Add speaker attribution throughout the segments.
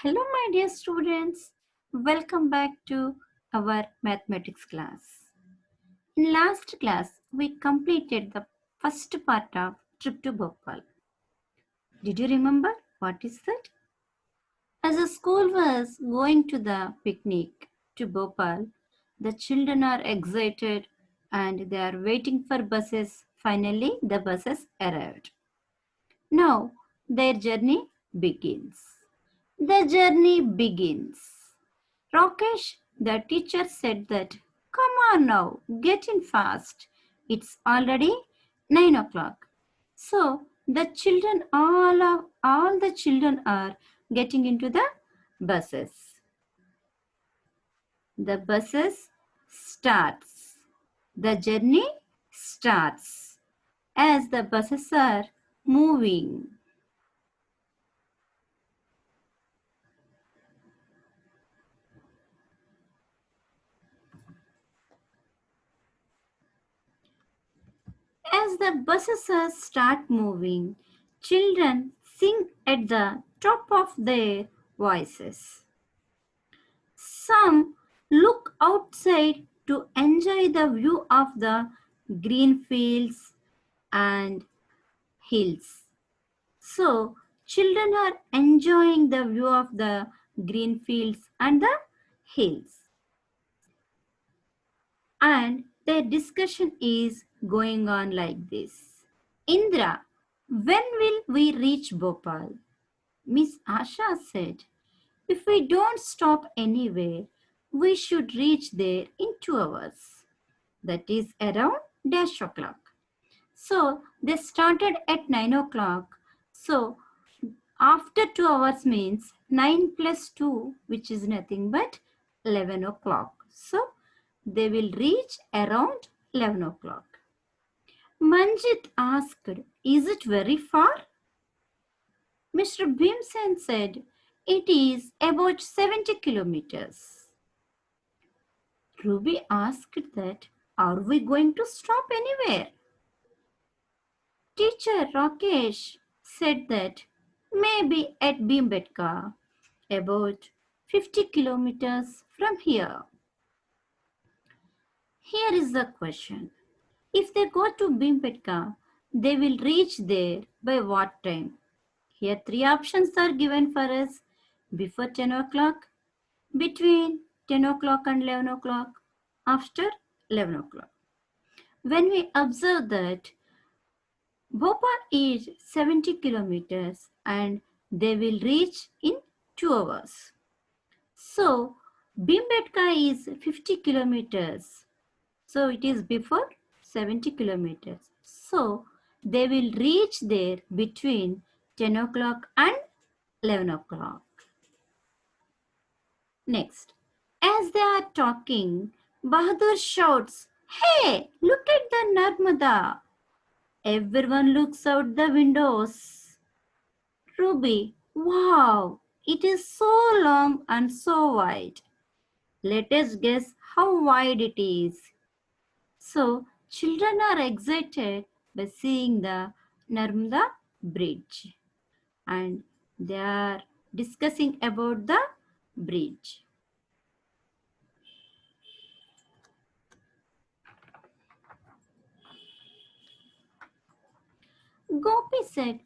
Speaker 1: Hello, my dear students. Welcome back to our mathematics class. In last class, we completed the first part of trip to Bhopal. Did you remember what is that? As the school was going to the picnic to Bhopal, the children are excited and they are waiting for buses. Finally, the buses arrived. Now, their journey begins. The journey begins. Rakesh, the teacher said that, come on now, get in fast. It's already 9 o'clock. So the children, all the children are getting into the buses. The buses starts. The journey starts as the buses are moving. As the buses start moving, children sing at the top of their voices. Some look outside to enjoy the view of the green fields and hills. So, children are enjoying the view of the green fields and the hills. And their discussion is going on like this. Indra, when will we reach Bhopal? Miss Asha said, if we don't stop anywhere, we should reach there in 2 hours. That is around dash o'clock. So they started at 9 o'clock. So after 2 hours means 9 plus 2, which is nothing but 11 o'clock. So they will reach around 11 o'clock. Manjit asked, is it very far? Mr. Bhimsen said, it is about 70 kilometers. Ruby asked that, are we going to stop anywhere? Teacher Rakesh said that maybe at Bhimbetka, about 50 kilometers from here. Here is the question. If they go to Bhimbetka, they will reach there by what time? Here three options are given for us. Before 10 o'clock, between 10 o'clock and 11 o'clock, after 11 o'clock. When we observe that Bhopal is 70 kilometers and they will reach in 2 hours. So Bhimbetka is 50 kilometers. So it is before 70 kilometers. So they will reach there between 10 o'clock and 11 o'clock. Next, as they are talking, Bahadur shouts, hey, look at the Narmada. Everyone looks out the windows. Ruby, wow, it is so long and so wide. Let us guess how wide it is. So, children are excited by seeing the Narmada bridge and they are discussing about the bridge. Gopi said,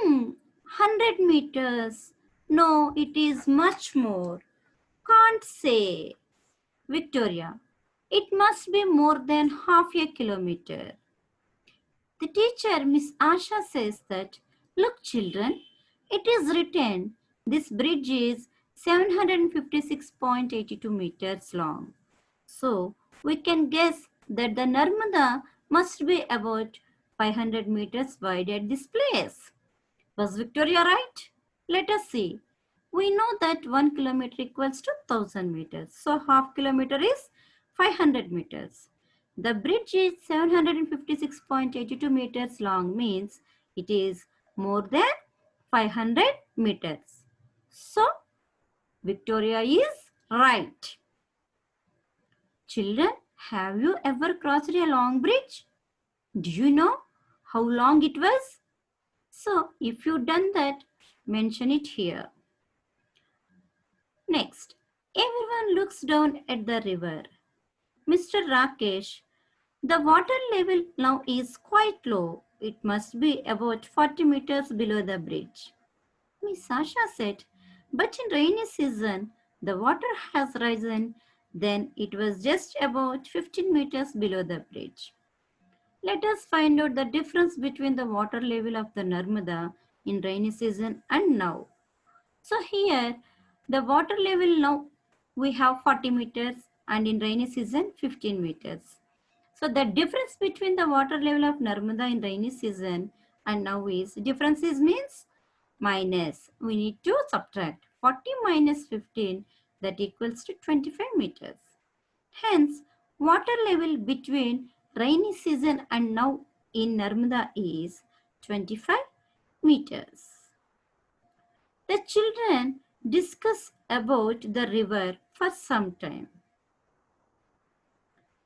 Speaker 1: 100 meters. No, it is much more. Can't say. Victoria, it must be more than half a kilometer. The teacher, Miss Asha, says that, look, children, it is written this bridge is 756.82 meters long. So, we can guess that the Narmada must be about 500 meters wide at this place. Was Victoria right? Let us see. We know that 1 kilometer equals to 1000 meters. So half kilometer is 500 meters. The bridge is 756.82 meters long, means it is more than 500 meters. So Victoria is right. Children, have you ever crossed a long bridge? Do you know how long it was? So if you done that, mention it here. Next, everyone looks down at the river. Mr. Rakesh, the water level now is quite low. It must be about 40 meters below the bridge. Miss Sasha said, but in rainy season, the water has risen. Then it was just about 15 meters below the bridge. Let us find out the difference between the water level of the Narmada in rainy season and now. So here, the water level now we have 40 meters and in rainy season 15 meters. So the difference between the water level of Narmada in rainy season and now is difference is means minus. We need to subtract 40 minus 15 that equals to 25 meters. Hence, water level between rainy season and now in Narmada is 25 meters. The children discuss about the river for some time.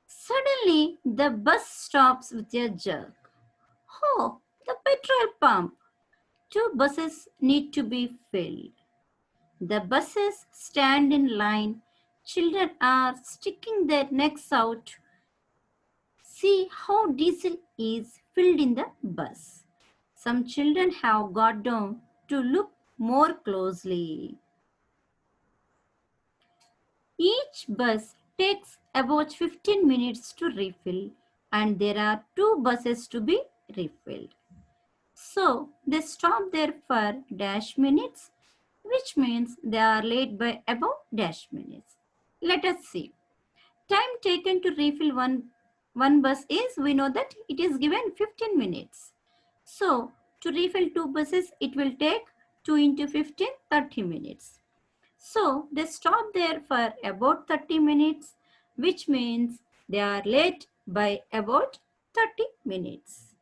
Speaker 1: Suddenly, the bus stops with a jerk. Oh, the petrol pump. Two buses need to be filled. The buses stand in line. Children are sticking their necks out. See how diesel is filled in the bus. Some children have got down to look more closely. Each bus takes about 15 minutes to refill and there are two buses to be refilled. So they stop there for dash minutes, which means they are late by about dash minutes. Let us see. Time taken to refill one bus is, we know that it is given 15 minutes. So to refill two buses, it will take 2 into 15, 30 minutes. So they stop there for about 30 minutes, which means they are late by about 30 minutes.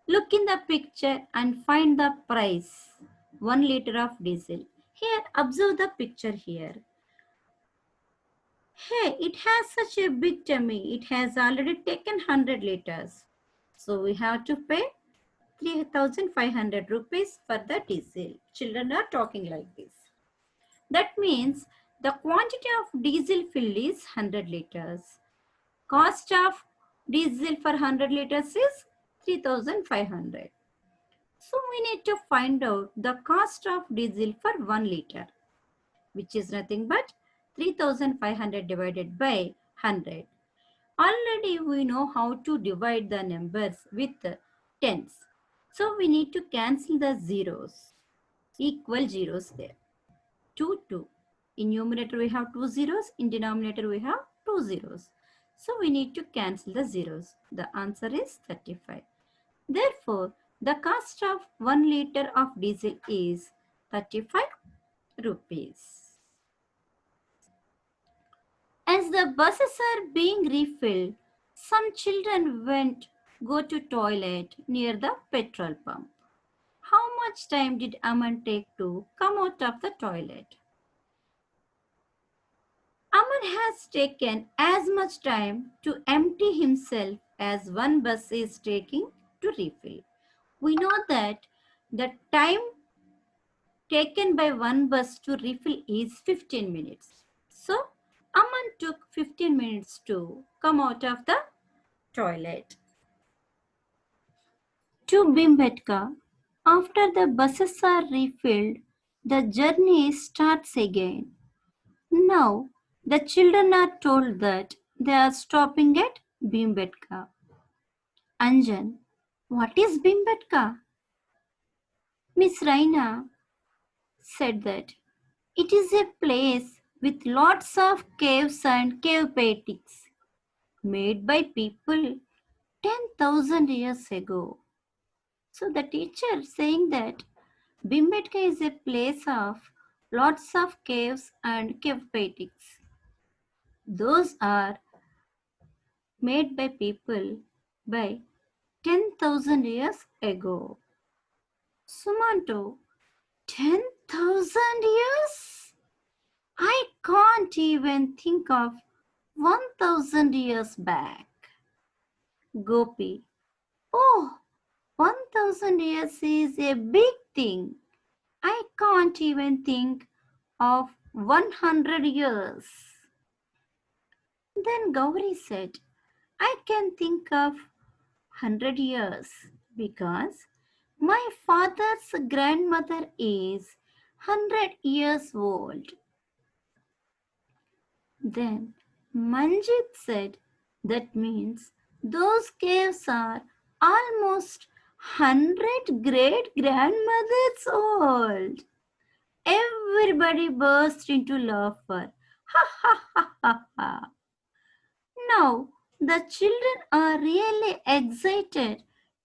Speaker 1: Look in the picture and find the price. 1 liter of diesel. Here, observe the picture here. Hey, it has such a big tummy. It has already taken 100 liters. So we have to pay 3,500 rupees for the diesel. Children are talking like this. That means the quantity of diesel filled is 100 liters. Cost of diesel for 100 liters is 3,500. So we need to find out the cost of diesel for 1 liter, which is nothing but 3,500 divided by 100. Already we know how to divide the numbers with tens. So we need to cancel the zeros, equal zeros there. 2, 2. In numerator we have 2 zeros, in denominator we have 2 zeros. So we need to cancel the zeros. The answer is 35. Therefore, the cost of 1 liter of diesel is 35 rupees. As the buses are being refilled, some children go to toilet near the petrol pump. How much time did Aman take to come out of the toilet? Aman has taken as much time to empty himself as one bus is taking to refill. We know that the time taken by one bus to refill is 15 minutes. So, Aman took 15 minutes to come out of the toilet. To Bhimbetka, after the buses are refilled, the journey starts again. Now, the children are told that they are stopping at Bhimbetka. Anjan, what is Bhimbetka? Miss Raina said that it is a place with lots of caves and cave paintings made by people 10,000 years ago. So the teacher saying that Bhimbetka is a place of lots of caves and cave paintings. Those are made by people by 10,000 years ago. Sumanto, 10,000 years? I can't even think of 1,000 years back. Gopi, oh, 1,000 years is a big thing. I can't even think of 100 years. Then Gauri said, I can think of 100 years because my father's grandmother is 100 years old. Then Manjit said, that means those caves are almost 100 great grandmothers old. Everybody burst into laughter. Ha ha ha ha ha. Now the children are really excited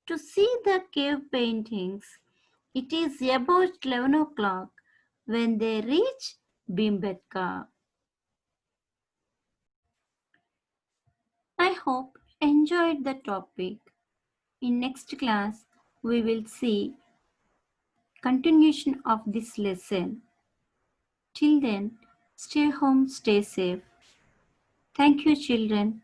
Speaker 1: to see the cave paintings. It is about 11 o'clock when they reach Bhimbetka. I hope you enjoyed the topic. In next class, we will see continuation of this lesson. Till then, stay home, stay safe. Thank you, children.